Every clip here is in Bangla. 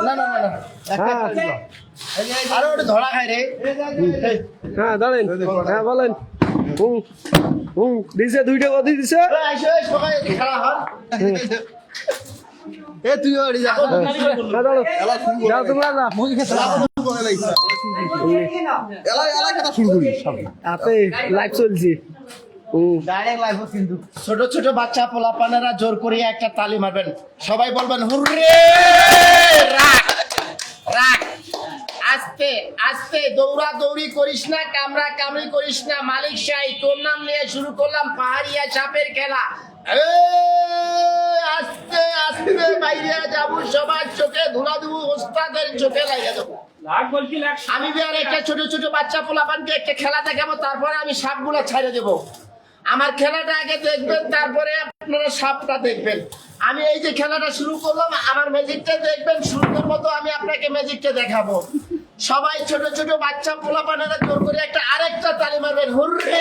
না না না না আরে ওটা ধরা খাই রে। হ্যাঁ দাঁড়েন, হ্যাঁ বলেন। দিছে দুইটা কত দিছে? সবাই খেলা হয় এ তুই ওড়ি যা হ্যাঁ দাঁড়ো, যাও তোমরা না মুই খেলা হাতে লাইভ চলছে। ছোট ছোট বাচ্চা পোলাপানেরা জোর করিয়া একটা তালি মারবেন, সবাই বলবেন হুররে। রাখ রাখ, আস্তে আস্তে, দৌড়া দৌড়ি করিস না, কামড়া কামড়ি করিস না। মালিক শাহী তোর নাম নিয়ে শুরু করলাম পাহাড়িয়া সাপের খেলা। আস্তে আস্তে বাইরে যাবো, সবার চোখে ধুলা দেবো, ওস্তাদের চোখে লাগিয়ে দেবো। আমি আর একটা ছোট ছোট বাচ্চা পোলাপানকে একটা খেলা দেখাবো, তারপরে আমি সাপগুলো ছাড়ে দেবো। আমার খেলাটা আগে দেখবেন, তারপরে আপনারা সাপটা দেখবেন। আমি এই যে খেলাটা শুরু করলাম, আমার ম্যাজিকটা দেখবেন, সুন্দর মতো আমি আপনাকে ম্যাজিকটা দেখাবো। সবাই ছোট ছোট বাচ্চা পোলাপানেরা জোর করে একটা আরেকটা তালি মারবেন, হুররে।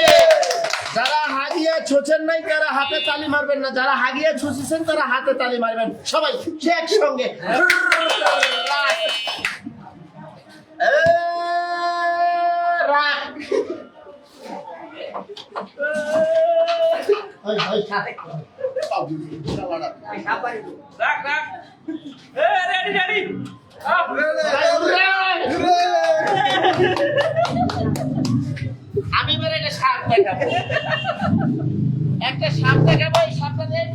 যারা হাগিয়ে ছোছেন নাই তারা হাতে তালি মারবেন না, যারা হাগিয়ে ছুঁচিছেন তারা হাতে তালি মারবেন। সবাই একসঙ্গে রাখ। আমি এবার একটা সাপ দেখাবো, একটা সাপ দেখাবো। এই সাপটা দেখ,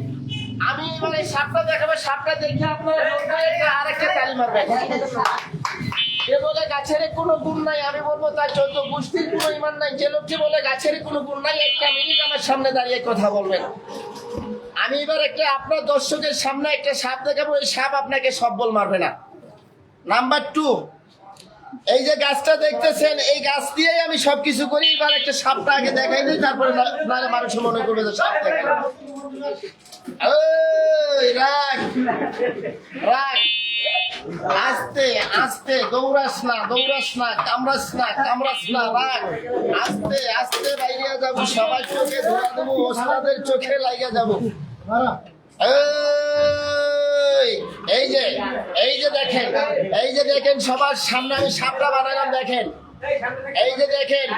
আমি এবার এই সাপটা দেখাবো। সাপটা দেখে আপনারা আর একটা তালি মারবেন। যে বলে গাছের কোনো গুণ নাই, আমি বলবো তার 14 গোষ্ঠীর কোনো ইমান নাই। যে লোকটি বলে গাছের কোনো গুণ নাই, একটা মিনিট আমার সামনে দাঁড়িয়ে কথা বলবেন। আমি এবার একটা আপনার দর্শকের সামনে একটা সাপ দেখাবো, এই সাপ আপনাকে সবল মারবে না। নাম্বার 2, এই যে গাছটা দেখতেছেন, এই গাছ দিয়েই আমি সবকিছু করি। এবার একটা সাপটা আগে দেখাই দিই, তারপরে নাহলে মানুষ মনে করবে যে সাপ দেখা। রাখ রাখ, আস্তে আস্তে, দৌড়াস না দৌড়াস না, কামড়াস না কামড়াস না। রাখ, আস্তে আস্তে বাইরে যাবো, সবার চোখে ধরা দেবো, ওস্তাদের চোখে লাগিয়ে যাবো। এই যে দেখেন, এই যে দেখেন, সবার সামনে আমি সাপটা বানালাম। দেখেন, এই যে দেখেন,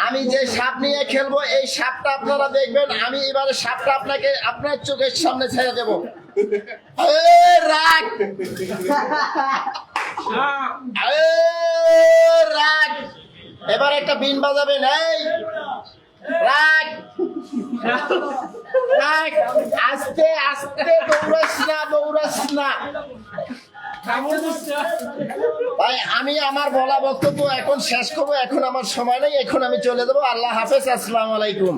আমি যে সাপ নিয়ে খেলবো, এই সাপটা আপনারা দেখবেন। আমি এবারে সাপটা আপনাকে আপনার চোখের সামনে ছেড়ে দেবো। রাখ রাখ, এবার একটা বিন বাজাবেন। এই রাখ রাখ, আস্তে আস্তে, দৌড়াস না দৌড়াস না। ভাই আমি আমার বলা বক্তব্য এখন শেষ করবো, এখন আমার সময় নেই, এখন আমি চলে যাবো। আল্লাহ হাফেজ, আসসালামু আলাইকুম।